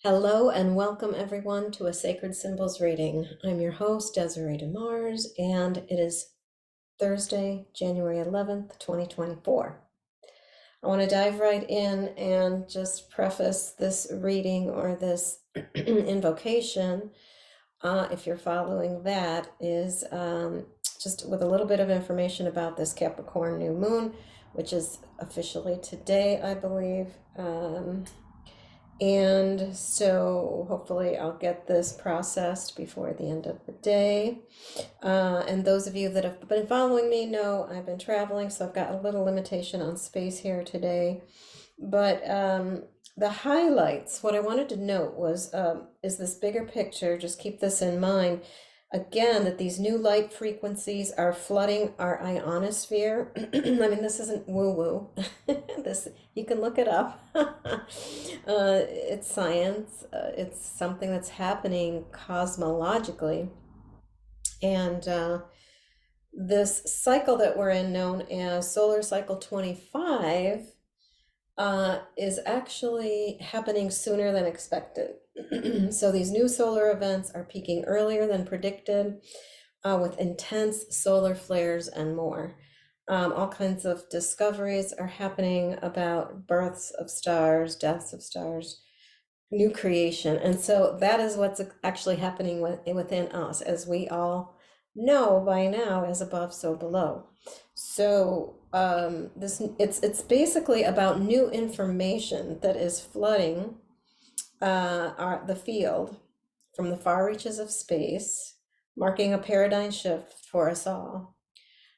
Hello and welcome everyone to a Sacred Symbols reading. I'm your host, Desiree DeMars, and it is Thursday, January 11th, 2024. I want to dive right in and just preface this reading or this invocation, if you're following that, is just with a little bit of information about this Capricorn New Moon, which is officially today, I believe. And so hopefully I'll get this processed before the end of the day. And those of you that have been following me know I've been traveling, so I've got a little limitation on space here today. But the highlights, what I wanted to note was, is this bigger picture. Just keep this in mind. Again, that these new light frequencies are flooding our ionosphere. I mean, this isn't woo-woo. This, you can look it up. It's science. It's something that's happening cosmologically. And this cycle that we're in, known as solar cycle 25, is actually happening sooner than expected. So these new solar events are peaking earlier than predicted, with intense solar flares and more. All kinds of discoveries are happening about births of stars, deaths of stars, new creation. And so that is what's actually happening within us, as we all know by now, as above, so below. So it's basically about new information that is flooding the field from the far reaches of space, marking a paradigm shift for us all.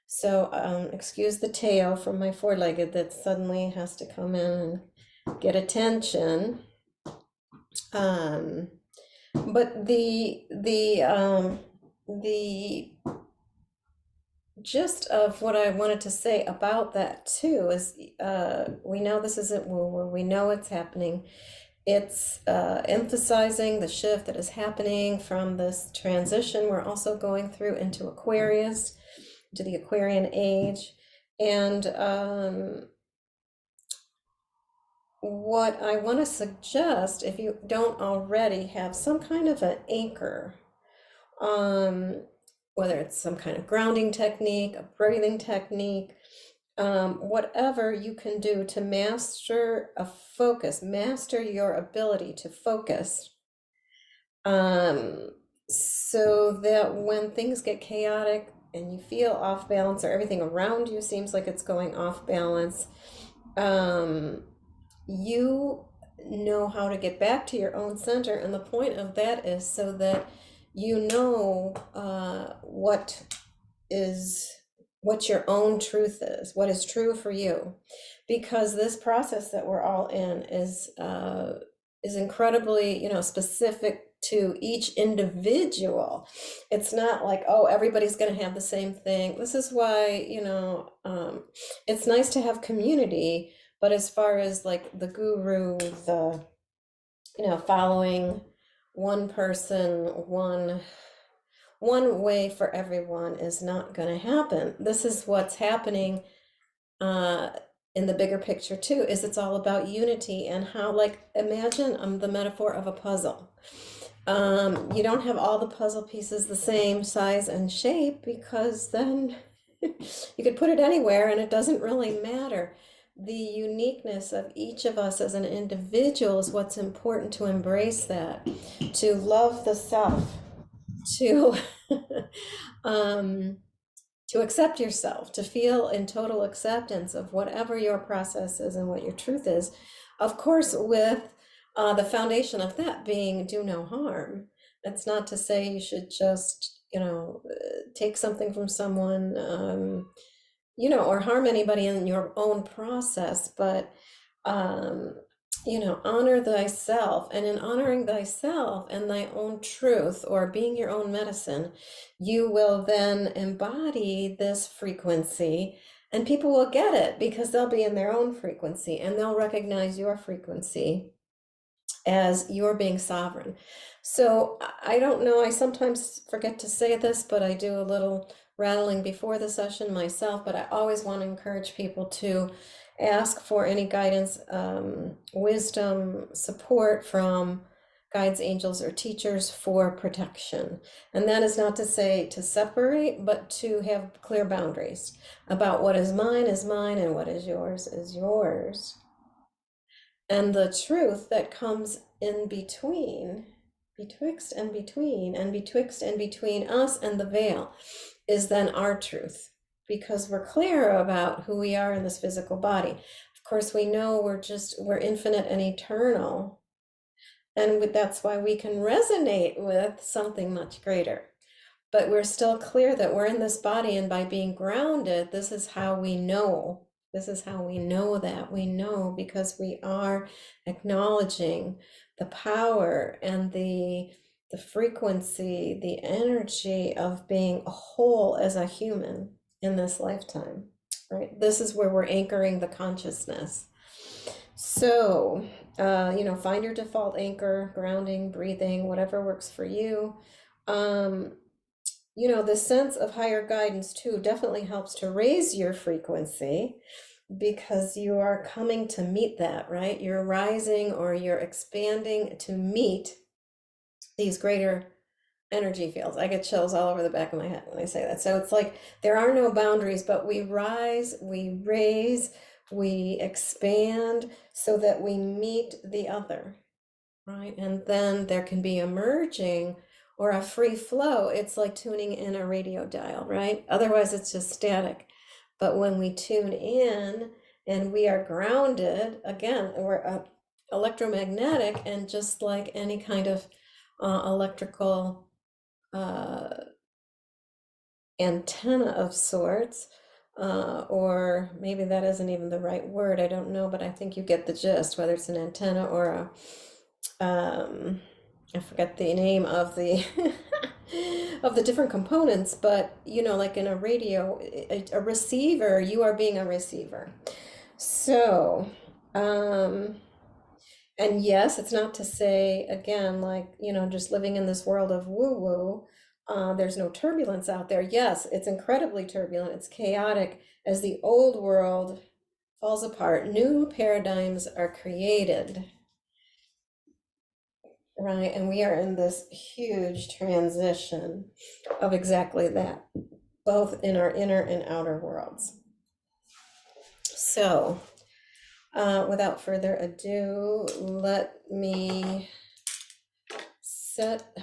So excuse the tail from my four-legged that suddenly has to come in and get attention. But the gist of what I wanted to say about that too is, we know this isn't woo-woo. We know it's happening. It's emphasizing the shift that is happening from this transition we're also going through into Aquarius, to the Aquarian age. And what I want to suggest, if you don't already have some kind of an anchor, whether it's some kind of grounding technique, a breathing technique, whatever you can do to master a focus, master your ability to focus, so that when things get chaotic and you feel off balance, or everything around you seems like it's going off balance, you know how to get back to your own center. And the point of that is so that you know what your own truth is, what is true for you. Because this process that we're all in is incredibly, specific to each individual. It's not like, oh, everybody's going to have the same thing. This is why, it's nice to have community. But as far as like the guru, following one person, one way for everyone is not going to happen. This is what's happening in the bigger picture too, is it's all about unity. And how, like, imagine the metaphor of a puzzle. You don't have all the puzzle pieces the same size and shape, because then you could put it anywhere and it doesn't really matter. The uniqueness of each of us as an individual is what's important, to embrace that, to love the self, to to accept yourself, to feel in total acceptance of whatever your process is and what your truth is. Of course, with the foundation of that being do no harm. That's not to say you should just, take something from someone, or harm anybody in your own process, but, honor thyself. And in honoring thyself and thy own truth, or being your own medicine, you will then embody this frequency, and people will get it because they'll be in their own frequency, and they'll recognize your frequency as you're being sovereign. So I don't know, I sometimes forget to say this, but I do a little rattling before the session myself, but I always want to encourage people to ask for any guidance, wisdom, support from guides, angels, or teachers for protection. And that is not to say to separate, but to have clear boundaries about what is mine, and what is yours. And the truth that comes in between, betwixt and between, and betwixt and between us and the veil, is then our truth, because we're clear about who we are in this physical body. Of course, we know we're infinite and eternal, and that's why we can resonate with something much greater. But we're still clear that we're in this body, and by being grounded, this is how we know. This is how we know that we know, because we are acknowledging the power and the frequency, the energy of being a whole as a human in this lifetime, right? This is where we're anchoring the consciousness. So, find your default anchor, grounding, breathing, whatever works for you. The sense of higher guidance too definitely helps to raise your frequency, because you are coming to meet that, right? You're rising or you're expanding to meet these greater energy fields. I get chills all over the back of my head when I say that. So it's like there are no boundaries, but we rise, we raise, we expand so that we meet the other, right? And then there can be a merging or a free flow. It's like tuning in a radio dial, right? Otherwise, it's just static. But when we tune in and we are grounded, again, we're electromagnetic, and just like any kind of electrical antenna of sorts, or maybe that isn't even the right word, I don't know, but I think you get the gist, whether it's an antenna or I forget the name of the of the different components, but like in a radio, a receiver, you are being a receiver. So, and yes, it's not to say, again, like, just living in this world of woo-woo, there's no turbulence out there. Yes, it's incredibly turbulent, it's chaotic. As the old world falls apart, new paradigms are created. Right, and we are in this huge transition of exactly that, both in our inner and outer worlds. So, without further ado, let me set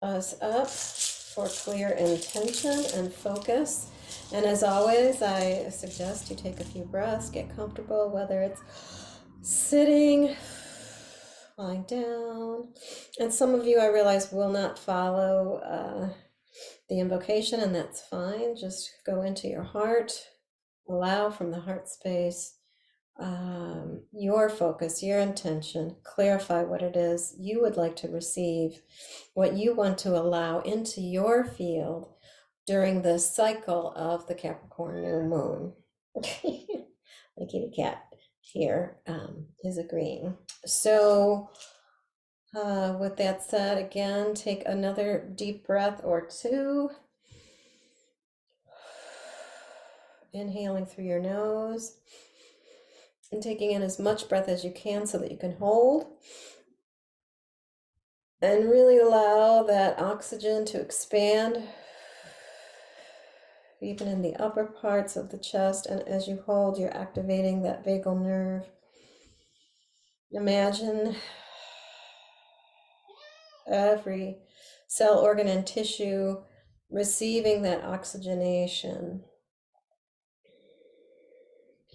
us up for clear intention and focus. And as always, I suggest you take a few breaths, get comfortable, whether it's sitting, lying down. And some of you, I realize, will not follow the invocation, and that's fine. Just go into your heart, allow from the heart space your focus, your intention, clarify what it is you would like to receive, what you want to allow into your field during the cycle of the Capricorn New Moon. My kitty cat here is agreeing. So, with that said, again, take another deep breath or two. Inhaling through your nose and taking in as much breath as you can so that you can hold. And really allow that oxygen to expand, even in the upper parts of the chest. And as you hold, you're activating that vagal nerve. Imagine every cell, organ, and tissue receiving that oxygenation.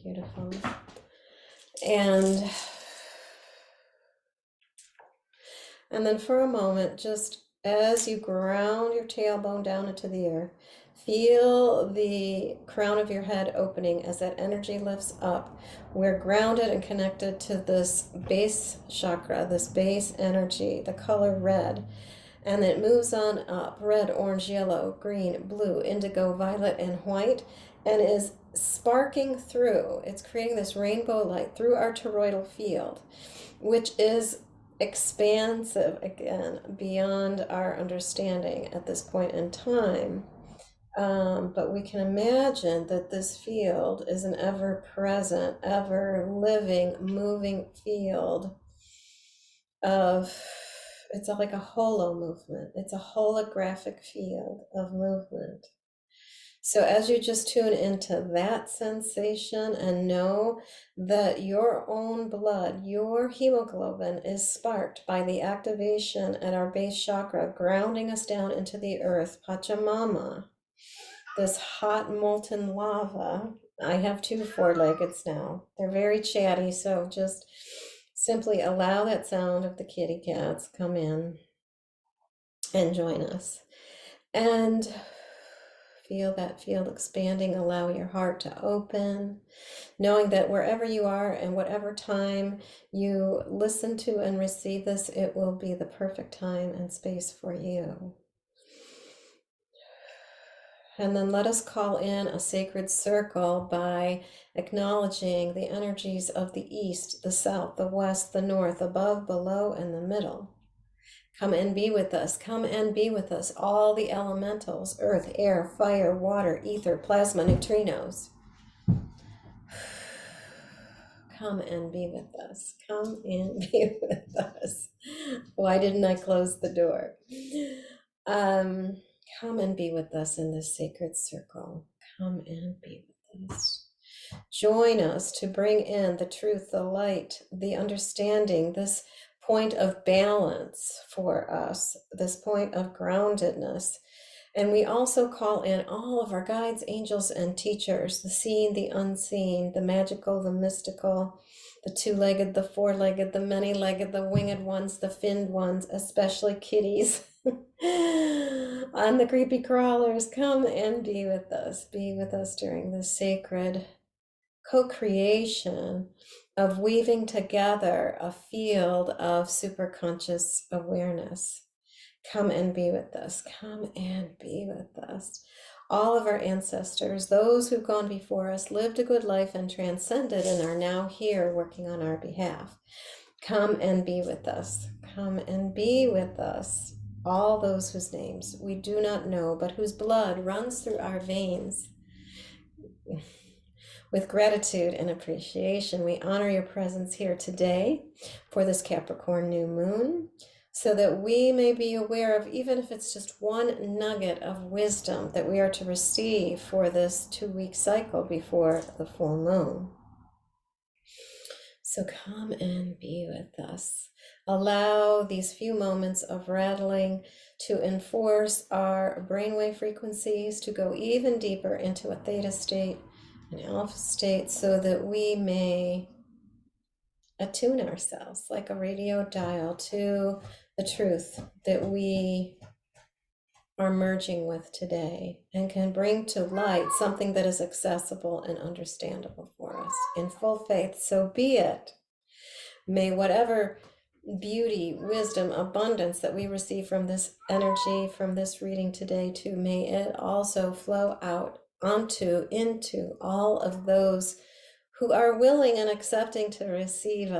Beautiful. And then for a moment, just as you ground your tailbone down into the earth, feel the crown of your head opening as that energy lifts up. We're grounded and connected to this base chakra, this base energy, the color red. And it moves on up, red, orange, yellow, green, blue, indigo, violet, and white, and is sparking through. It's creating this rainbow light through our toroidal field, which is expansive, again, beyond our understanding at this point in time. But we can imagine that this field is an ever-present, ever-living, moving field of, it's like a holo movement. It's a holographic field of movement. So as you just tune into that sensation and know that your own blood, your hemoglobin is sparked by the activation at our base chakra, grounding us down into the earth, Pachamama, this hot molten lava. I have two four-leggeds now. They're very chatty, so just simply allow that sound of the kitty cats come in and join us. And feel that field expanding. Allow your heart to open, knowing that wherever you are and whatever time you listen to and receive this, it will be the perfect time and space for you. And then let us call in a sacred circle by acknowledging the energies of the east, the south, the west, the north, above, below, and the middle. Come and be with us. Come and be with us. All the elementals, earth, air, fire, water, ether, plasma, neutrinos. Come and be with us. Come and be with us. Why didn't I close the door? Come and be with us in this sacred circle. Come and be with us. Join us to bring in the truth, the light, the understanding, this point of balance for us, this point of groundedness. And we also call in all of our guides, angels, and teachers, the seen, the unseen, the magical, the mystical, the two-legged, the four-legged, the many-legged, the winged ones, the finned ones, especially kitties. On the creepy crawlers, come and be with us. Be with us during this sacred co-creation of weaving together a field of superconscious awareness. Come and be with us. Come and be with us. All of our ancestors, those who've gone before us, lived a good life and transcended and are now here working on our behalf. Come and be with us. Come and be with us. All those whose names we do not know, but whose blood runs through our veins. With gratitude and appreciation, we honor your presence here today for this Capricorn new moon, so that we may be aware of, even if it's just one nugget of wisdom that we are to receive for this 2-week cycle before the full moon. So come and be with us. Allow these few moments of rattling to enforce our brainwave frequencies to go even deeper into a theta state, an alpha state, so that we may attune ourselves like a radio dial to the truth that we are merging with today, and can bring to light something that is accessible and understandable for us in full faith. So be it. May whatever beauty, wisdom, abundance that we receive from this energy, from this reading today too, may it also flow out onto, into all of those who are willing and accepting to receive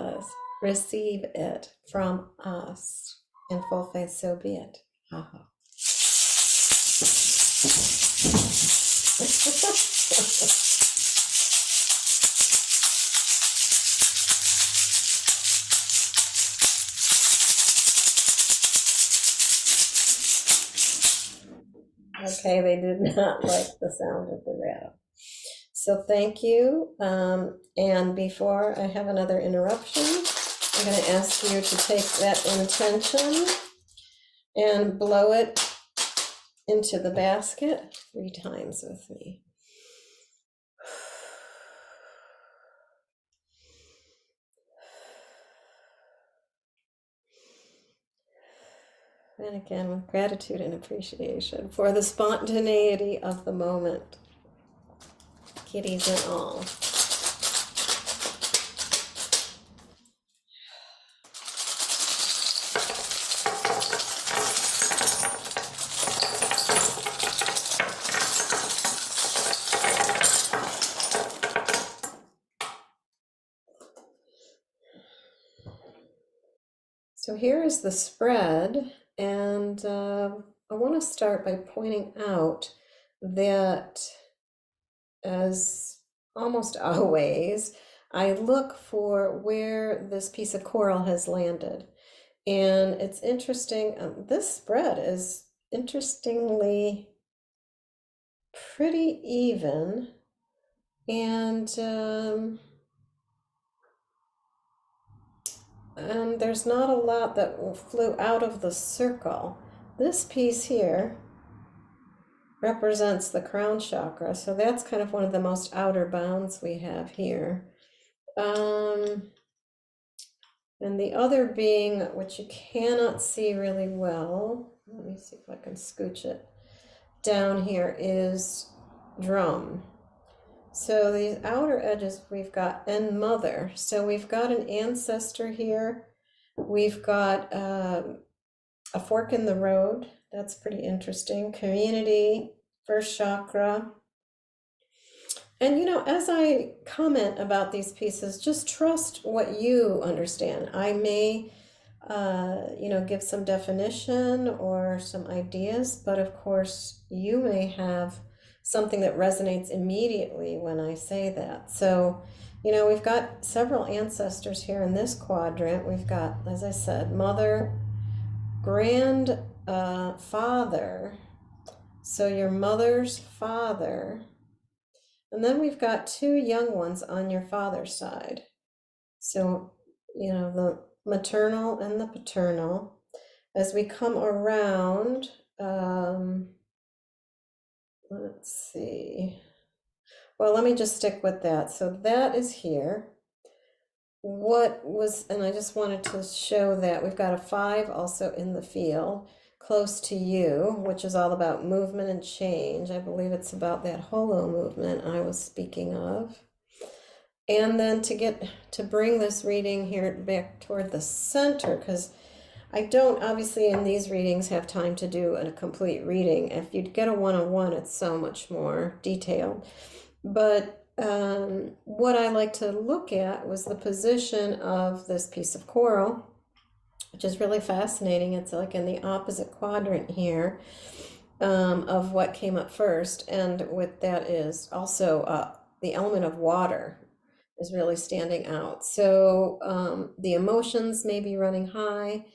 it from us in full faith. So be it. Okay, they did not like the sound of the rattle. So thank you. And before I have another interruption, I'm going to ask you to take that intention and blow it into the basket 3 times with me. And again, with gratitude and appreciation for the spontaneity of the moment, kitties and all. So here is the spread, and I want to start by pointing out that, as almost always, I look for where this piece of coral has landed. And it's interesting, this spread is interestingly pretty even, and there's not a lot that flew out of the circle. This piece here represents the crown chakra, so that's kind of one of the most outer bounds we have here. And the other being, which you cannot see really well, let me see if I can scooch it down here, is drum. So these outer edges we've got, and mother. So we've got an ancestor here. We've got a fork in the road. That's pretty interesting. Community, first chakra. And as I comment about these pieces, just trust what you understand. I may, give some definition or some ideas, but of course, you may have something that resonates immediately when I say that. So, we've got several ancestors here in this quadrant. We've got, as I said, mother, grandfather. So your mother's father. And then we've got two young ones on your father's side. So, the maternal and the paternal. As we come around, let's see. Well, let me just stick with that. So that is here. And I just wanted to show that we've got a 5 also in the field close to you, which is all about movement and change. I believe it's about that holo movement I was speaking of. And then to bring this reading here back toward the center, because I don't obviously in these readings have time to do a complete reading. If you'd get a one-on-one, it's so much more detailed. But what I like to look at was the position of this piece of coral, which is really fascinating. It's like in the opposite quadrant here of what came up first. And with that is also the element of water is really standing out. So the emotions may be running high,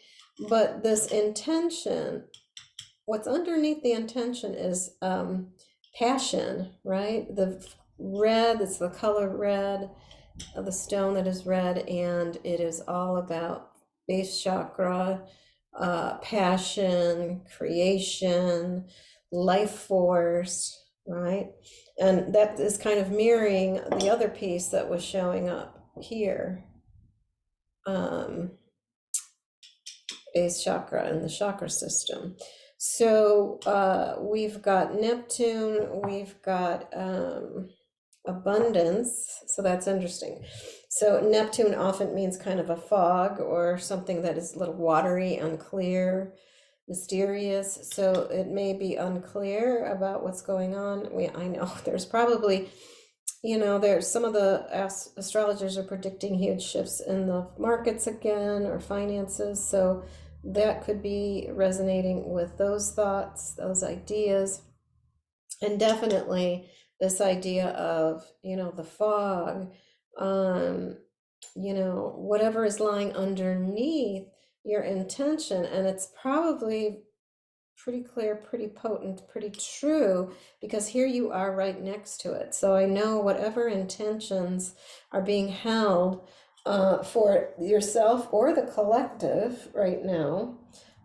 but this intention, what's underneath the intention is passion, right? The red, it's the color red of the stone that is red, and it is all about base chakra, passion, creation, life force, right? And that is kind of mirroring the other piece that was showing up here, base chakra and the chakra system. So we've got Neptune, we've got abundance, so that's interesting. So Neptune often means kind of a fog or something that is a little watery, unclear, mysterious. So it may be unclear about what's going on. I know there's probably, there's some of the astrologers are predicting huge shifts in the markets again or finances. So that could be resonating with those thoughts, those ideas. And definitely this idea of, the fog, whatever is lying underneath your intention. And it's probably pretty clear, pretty potent, pretty true, because here you are right next to it. So I know whatever intentions are being held for yourself or the collective right now,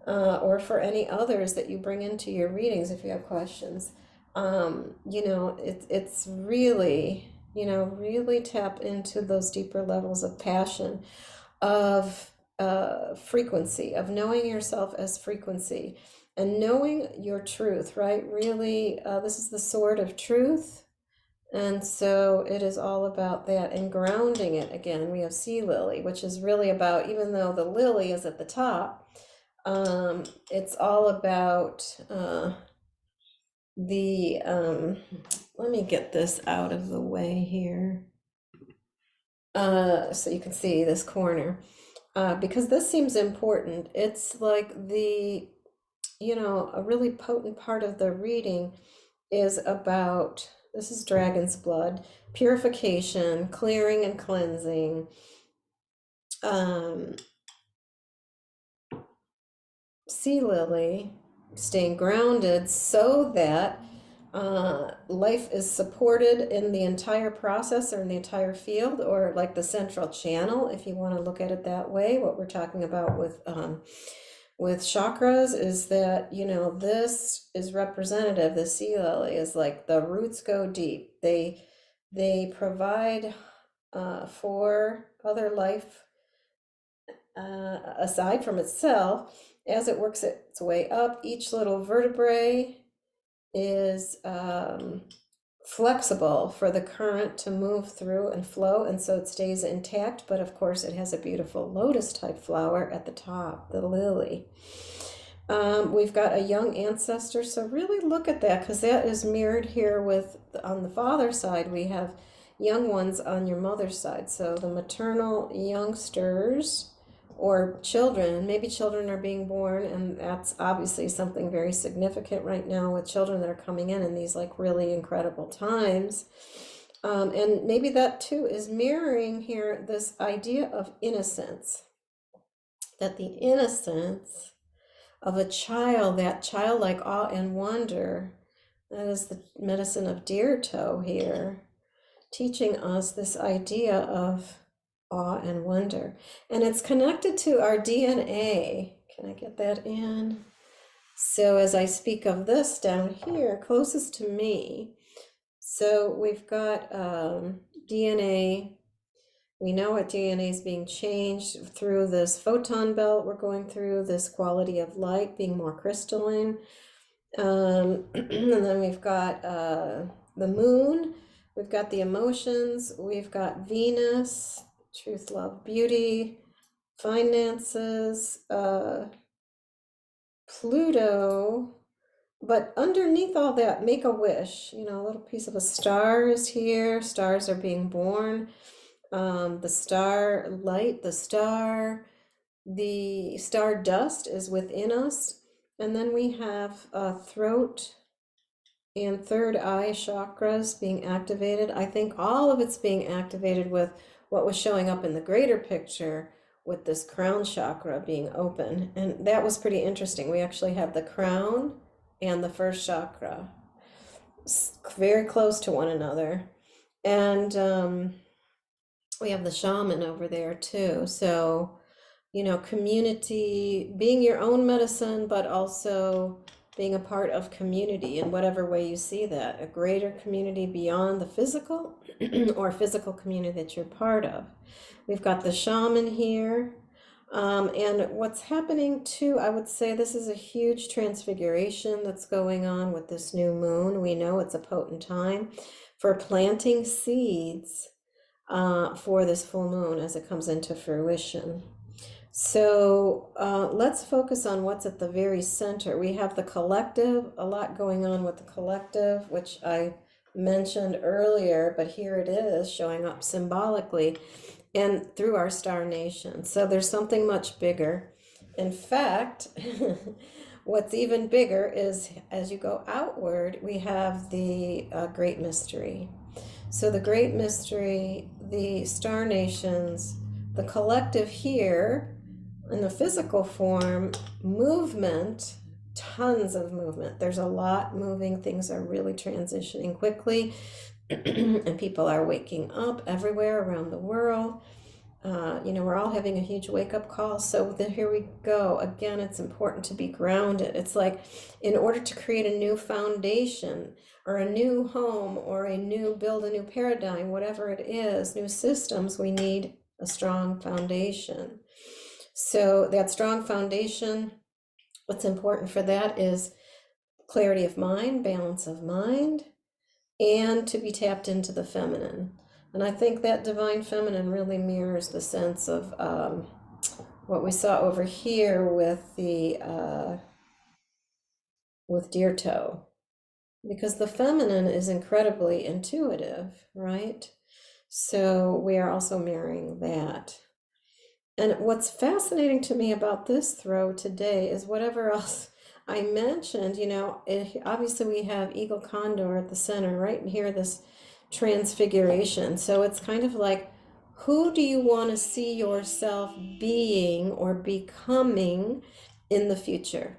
or for any others that you bring into your readings if you have questions. It's really, really tap into those deeper levels of passion, of frequency, of knowing yourself as frequency and knowing your truth, right? Really, this is the sword of truth. And so it is all about that and grounding it. Again, we have sea lily, which is really about, even though the lily is at the top, it's all about let me get this out of the way here so you can see this corner, because this seems important. It's like a really potent part of the reading is about, this is dragon's blood, purification, clearing and cleansing, sea lily, staying grounded so that life is supported in the entire process or in the entire field, or like the central channel, if you want to look at it that way. What we're talking about with chakras is that, this is representative. The sea lily is like the roots go deep. They provide for other life aside from itself as it works its way up. Each little vertebrae is flexible for the current to move through and flow, and so it stays intact. But of course, it has a beautiful lotus type flower at the top, the lily. We've got a young ancestor, so really look at that, because that is mirrored here with, on the father's side, we have young ones on your mother's side. So the maternal youngsters or children, maybe children are being born, and that's obviously something very significant right now with children that are coming in these like really incredible times. And maybe that too is mirroring here this idea of innocence, that the innocence of a child, that childlike awe and wonder, that is the medicine of deer toe here, teaching us this idea of awe and wonder. And it's connected to our DNA. Can I get that in? So as I speak of this down here, closest to me, so we've got DNA. We know what DNA is being changed through this photon belt. We're going through this quality of light being more crystalline. And then we've got the moon. We've got the emotions. We've got Venus, truth, love, beauty, finances, Pluto. But underneath all that, make a wish. A little piece of a star is here. Stars are being born. The star light, the star dust is within us. And then we have throat and third eye chakras being activated. I think all of it's being activated with what was showing up in the greater picture with this crown chakra being open. And that was pretty interesting. We actually have the crown and the first chakra very close to one another. And we have the shaman over there too. So, community, being your own medicine, but also being a part of community in whatever way you see that, a greater community beyond the physical or physical community that you're part of. We've got the shaman here. And what's happening too, I would say this is a huge transfiguration that's going on with this new moon. We know it's a potent time for planting seeds for this full moon as it comes into fruition. So let's focus on what's at the very center. We have the collective, a lot going on with the collective, which I mentioned earlier, but here it is showing up symbolically and through our star nation. So there's something much bigger. In fact, what's even bigger is as you go outward, we have the great mystery. So the great mystery, the star nations, the collective here in the physical form, movement, tons of movement. There's a lot moving. Things are really transitioning quickly and people are waking up everywhere around the world. We're all having a huge wake-up call. So then here we go. Again, it's important to be grounded. It's like in order to create a new foundation or a new home or build a new paradigm, whatever it is, new systems, we need a strong foundation. So that strong foundation, what's important for that is clarity of mind, balance of mind, and to be tapped into the feminine. And I think that divine feminine really mirrors the sense of what we saw over here with with deer toe, because the feminine is incredibly intuitive, right? So we are also mirroring that. And what's fascinating to me about this throw today is whatever else I mentioned, obviously we have eagle condor at the center, right? And here, this transfiguration. So it's kind of like, who do you want to see yourself being or becoming in the future.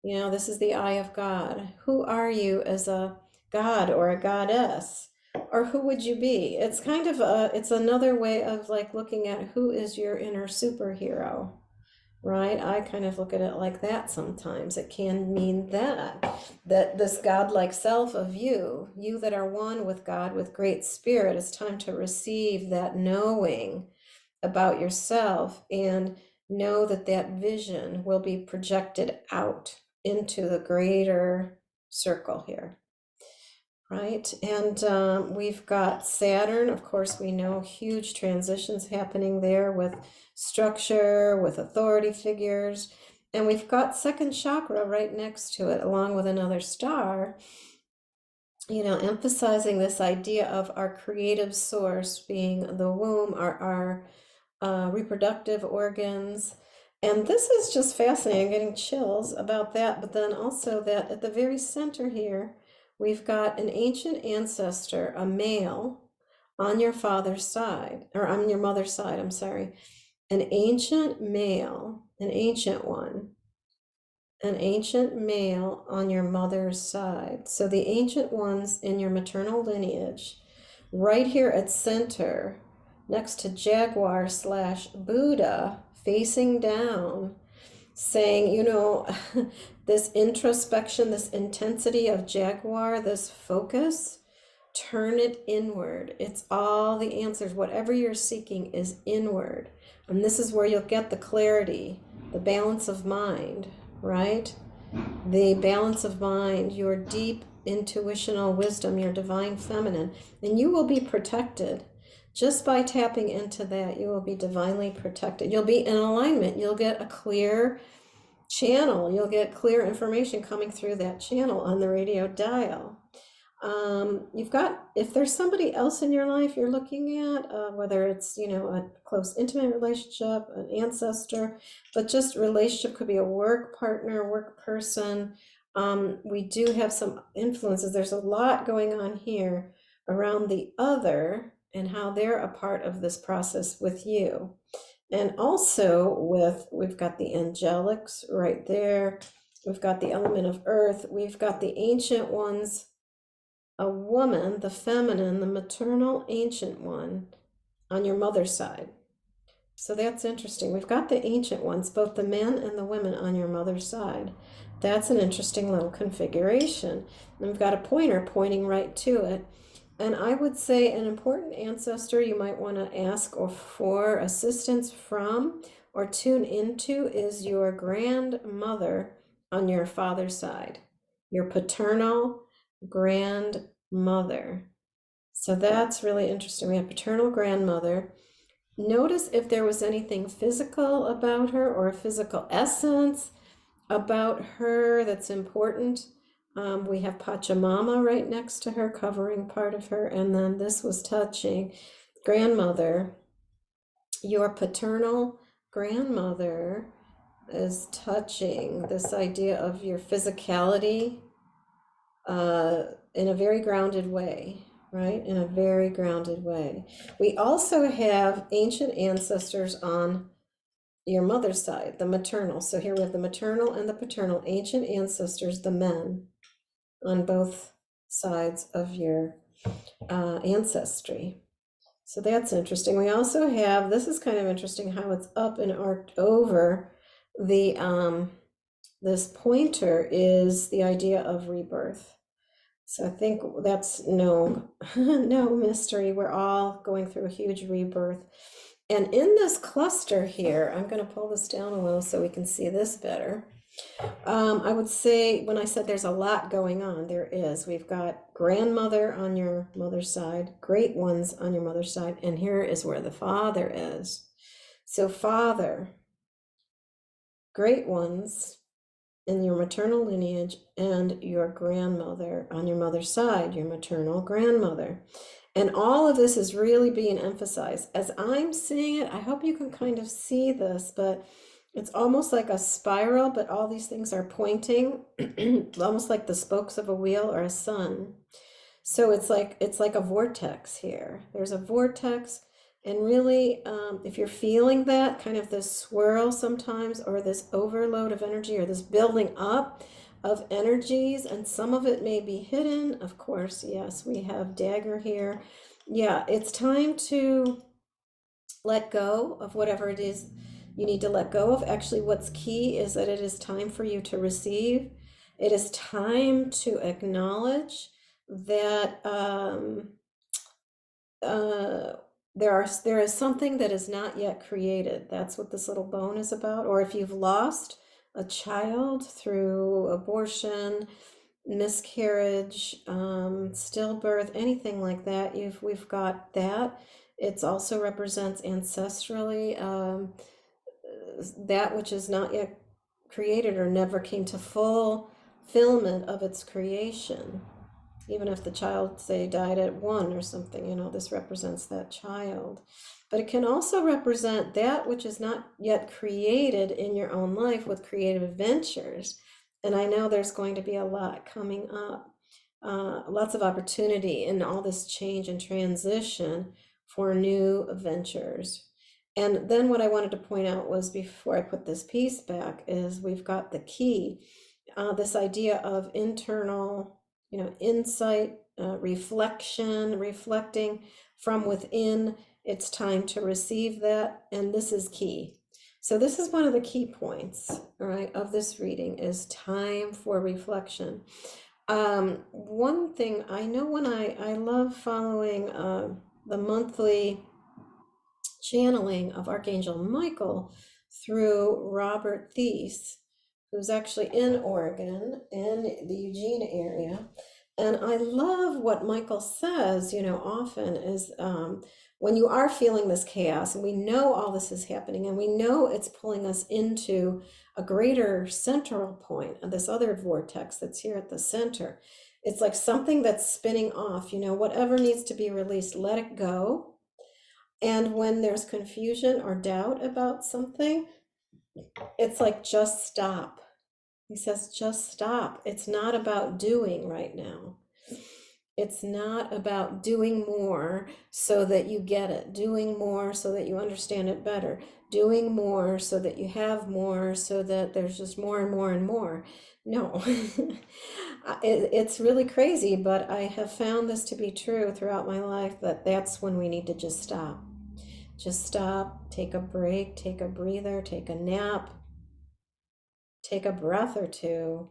You know, this is the eye of God. Who are you as a god or a goddess? Or who would you be? It's kind of it's another way of like looking at who is your inner superhero, right? I kind of look at it like that sometimes. It can mean that this godlike self of you that are one with God, with great spirit, it's time to receive that knowing about yourself and know that that vision will be projected out into the greater circle here, right? And we've got Saturn, of course, we know huge transitions happening there with structure, with authority figures. And we've got second chakra right next to it, along with another star, you know, emphasizing this idea of our creative source being the womb, our reproductive organs. And this is just fascinating, getting chills about that. But then also that at the very center here, we've got an ancient ancestor, a male, on your father's side, or on your mother's side, I'm sorry. An ancient male, an ancient one, an ancient male on your mother's side. So the ancient ones in your maternal lineage, right here at center, next to Jaguar slash Buddha, facing down, saying, you know, this introspection, this intensity of Jaguar, this focus, turn it inward. It's all the answers. Whatever you're seeking is inward. And this is where you'll get the clarity, the balance of mind, right? The balance of mind, your deep intuitional wisdom, your divine feminine, and you will be protected. Just by tapping into that, you will be divinely protected. You'll be in alignment. You'll get a clear channel. You'll get clear information coming through that channel on the radio dial. You've got, if there's somebody else in your life you're looking at, whether it's, you know, a close intimate relationship, an ancestor, but just relationship, could be a work partner, work person. We do have some influences. There's a lot going on here around the other and how they're a part of this process with you. And also we've got the angelics right there. We've got the element of earth. We've got the ancient ones, a woman, the feminine, the maternal ancient one on your mother's side. So that's interesting. We've got the ancient ones, both the men and the women on your mother's side. That's an interesting little configuration. And we've got a pointer pointing right to it. And I would say an important ancestor you might want to ask or for assistance from or tune into is your grandmother on your father's side, your paternal grandmother. So that's really interesting. We have paternal grandmother. Notice if there was anything physical about her or a physical essence about her that's important. We have Pachamama right next to her, covering part of her. And then this was touching grandmother. Your paternal grandmother is touching this idea of your physicality in a very grounded way, right? In a very grounded way. We also have ancient ancestors on your mother's side, the maternal. So here we have the maternal and the paternal, ancient ancestors, the men on both sides of your ancestry. So that's interesting. We also have, this is kind of interesting how it's up and arced over the, this pointer is the idea of rebirth. So I think that's no mystery. We're all going through a huge rebirth. And in this cluster here, I'm going to pull this down a little so we can see this better. I would say when I said there's a lot going on, there is. We've got grandmother on your mother's side, great ones on your mother's side, and here is where the father is. So father, great ones in your maternal lineage, and your grandmother on your mother's side, your maternal grandmother. And all of this is really being emphasized. As I'm seeing it, I hope you can kind of see this, but it's almost like a spiral, but all these things are pointing, almost like the spokes of a wheel or a sun. So it's like a vortex here. There's a vortex, And really, if you're feeling that kind of this swirl sometimes, or this overload of energy, or this building up of energies, and some of it may be hidden, of course, yes, we have dagger here. Yeah, it's time to let go of whatever it is you need to let go of. Actually, what's key is that it is time for you to receive. It is time to acknowledge that uh, there is something that is not yet created. That's what this little bone is about. Or if you've lost a child through abortion, miscarriage, stillbirth, anything like that, we've got that. It also represents ancestrally, that which is not yet created or never came to fulfillment of its creation. Even if the child, say, died at 1 or something, this represents that child. But it can also represent that which is not yet created in your own life with creative adventures. And I know there's going to be a lot coming up, lots of opportunity in all this change and transition for new ventures. And then what I wanted to point out was, before I put this piece back, is we've got the key, this idea of internal, insight, reflection, reflecting from within. It's time to receive that, and this is key. So this is one of the key points, all right, of this reading, is time for reflection. One thing I know, when I love following the monthly channeling of Archangel Michael through Robert Thies, who's actually in Oregon, in the Eugene area. And I love what Michael says, often is, when you are feeling this chaos, and we know all this is happening, and we know it's pulling us into a greater central point of this other vortex that's here at the center. It's like something that's spinning off, whatever needs to be released, let it go. And when there's confusion or doubt about something, it's like, just stop. He says, just stop. It's not about doing right now. It's not about doing more so that you get it, doing more so that you understand it better, doing more so that you have more, so that there's just more and more and more. No, it's really crazy, but I have found this to be true throughout my life, that that's when we need to just stop. Just stop, take a break, take a breather, take a nap, take a breath or two,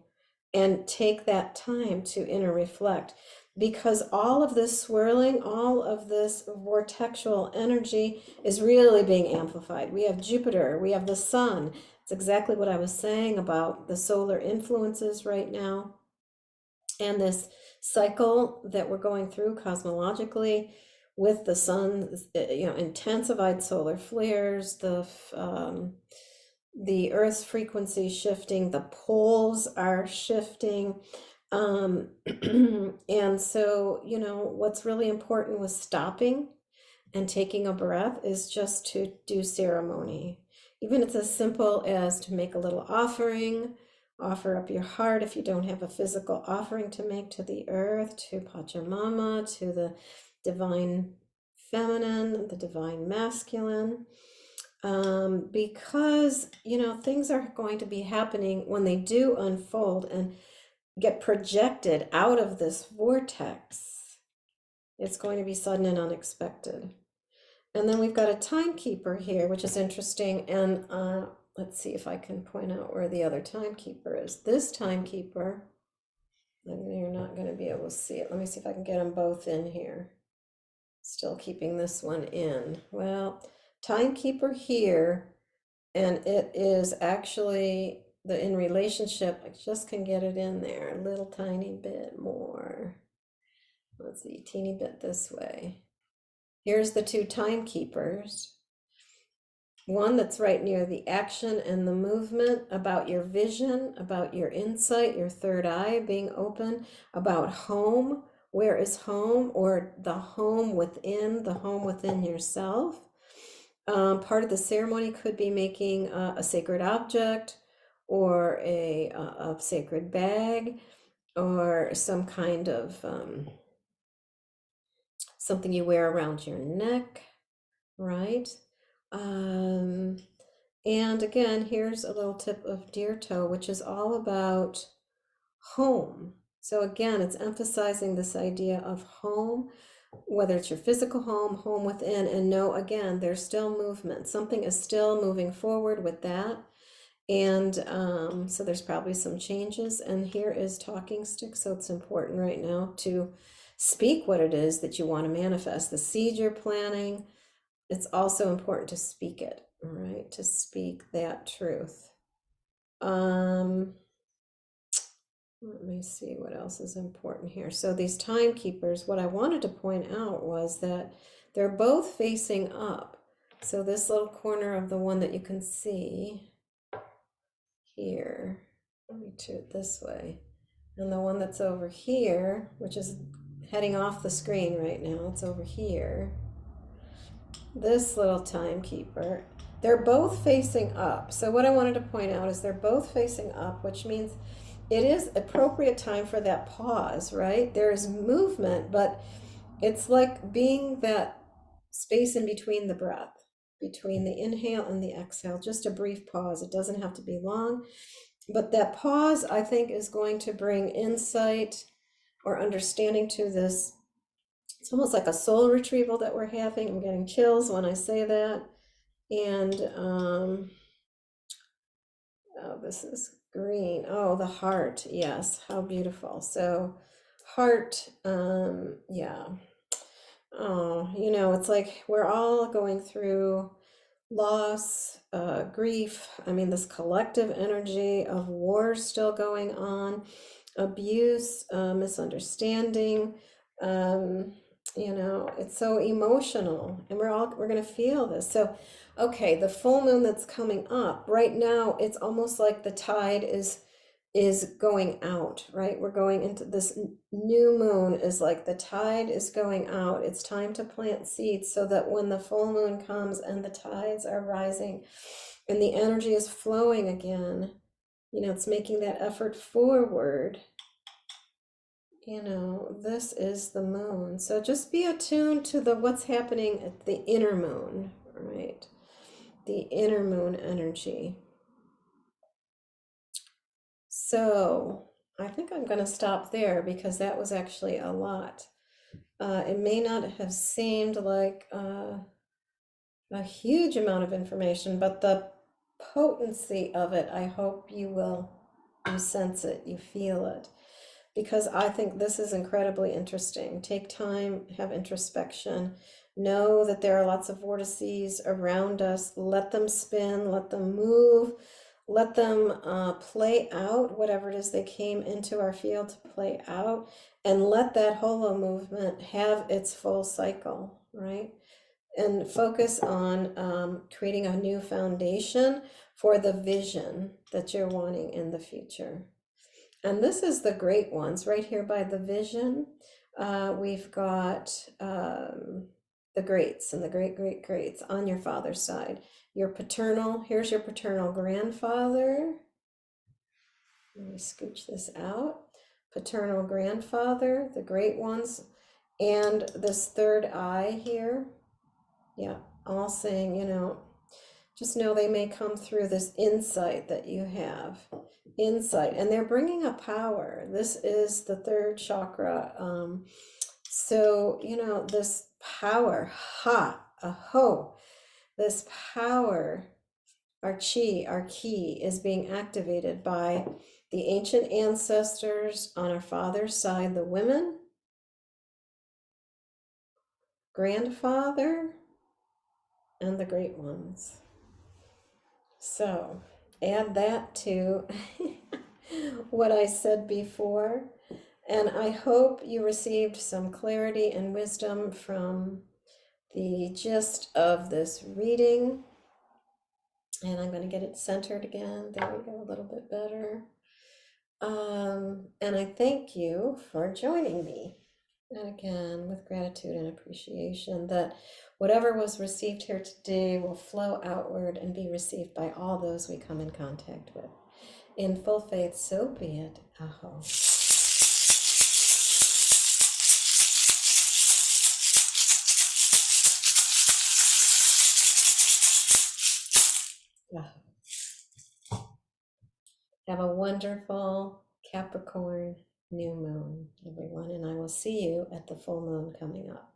and take that time to inner reflect. Because all of this swirling, all of this vortexual energy is really being amplified. We have Jupiter, we have the sun. It's exactly what I was saying about the solar influences right now. And this cycle that we're going through cosmologically, with the sun, intensified solar flares, the Earth's frequency shifting, the poles are shifting. And so, what's really important with stopping and taking a breath is just to do ceremony. Even it's as simple as to make a little offering, offer up your heart if you don't have a physical offering to make to the earth, to Pachamama, to the divine feminine, the divine masculine. Because, things are going to be happening when they do unfold and get projected out of this vortex. It's going to be sudden and unexpected. And then we've got a timekeeper here, which is interesting. And let's see if I can point out where the other timekeeper is. This timekeeper, you're not going to be able to see it. Let me see if I can get them both in here. Still keeping this one in. Well, timekeeper here, and it is actually in relationship. I just can get it in there a little tiny bit more. Let's see, teeny bit this way. Here's the two timekeepers. One that's right near the action and the movement, about your vision, about your insight, your third eye being open, about home. Where is home? Or the home within yourself. Part of the ceremony could be making a sacred object, or a sacred bag, or some kind of something you wear around your neck, right? Um, and again, here's a little tip of Deer Toe, which is all about home. So again, it's emphasizing this idea of home, whether it's your physical home, home within, and know again, there's still movement. Something is still moving forward with that. And so there's probably some changes. And here is talking stick. So it's important right now to speak what it is that you want to manifest. The seed you're planting, it's also important to speak it, all right? To speak that truth. Let me see what else is important here. So these timekeepers, what I wanted to point out was that they're both facing up. So this little corner of the one that you can see here, let me turn it this way, and the one that's over here, which is heading off the screen right now, it's over here, this little timekeeper, they're both facing up. So what I wanted to point out is they're both facing up, which means it is appropriate time for that pause, right? There's movement, but it's like being that space in between the breath, between the inhale and the exhale, just a brief pause. It doesn't have to be long, but that pause, I think, is going to bring insight or understanding to this. It's almost like a soul retrieval that we're having. I'm getting chills when I say that. And oh, this is green. Oh, the heart. Yes, how beautiful. So heart, yeah. Oh, it's like we're all going through loss, grief. I mean, this collective energy of war still going on, abuse, misunderstanding. Um, it's so emotional, and we're gonna feel this. So, okay, the full moon that's coming up right now, it's almost like the tide is going out, right? We're going into this new moon, is like the tide is going out. It's time to plant seeds so that when the full moon comes and the tides are rising and the energy is flowing again, it's making that effort forward. This is the moon. So just be attuned to what's happening at the inner moon, right? The inner moon energy. So I think I'm going to stop there because that was actually a lot. It may not have seemed like a huge amount of information, but the potency of it, I hope you sense it, you feel it, because I think this is incredibly interesting. Take time, have introspection, know that there are lots of vortices around us. Let them spin, let them move. Let them play out whatever it is they came into our field to play out, and let that holo movement have its full cycle, right? And focus on creating a new foundation for the vision that you're wanting in the future. And this is the great ones right here by the vision. We've got the greats and the greats on your father's side. Here's your paternal grandfather. Let me scooch this out. Paternal grandfather, the great ones, and this third eye here. Yeah, all saying, just know they may come through this insight that you have. Insight, and they're bringing a power. This is the third chakra. So, this power, this power, our chi, our ki, is being activated by the ancient ancestors on our father's side, the women, grandfather, and the great ones. So add that to what I said before, and I hope you received some clarity and wisdom from the gist of this reading. And I'm going to get it centered again. There we go, a little bit better. And I thank you for joining me. And again, with gratitude and appreciation that whatever was received here today will flow outward and be received by all those we come in contact with. In full faith, so be it. Aho. Have a wonderful Capricorn new moon, everyone, and I will see you at the full moon coming up.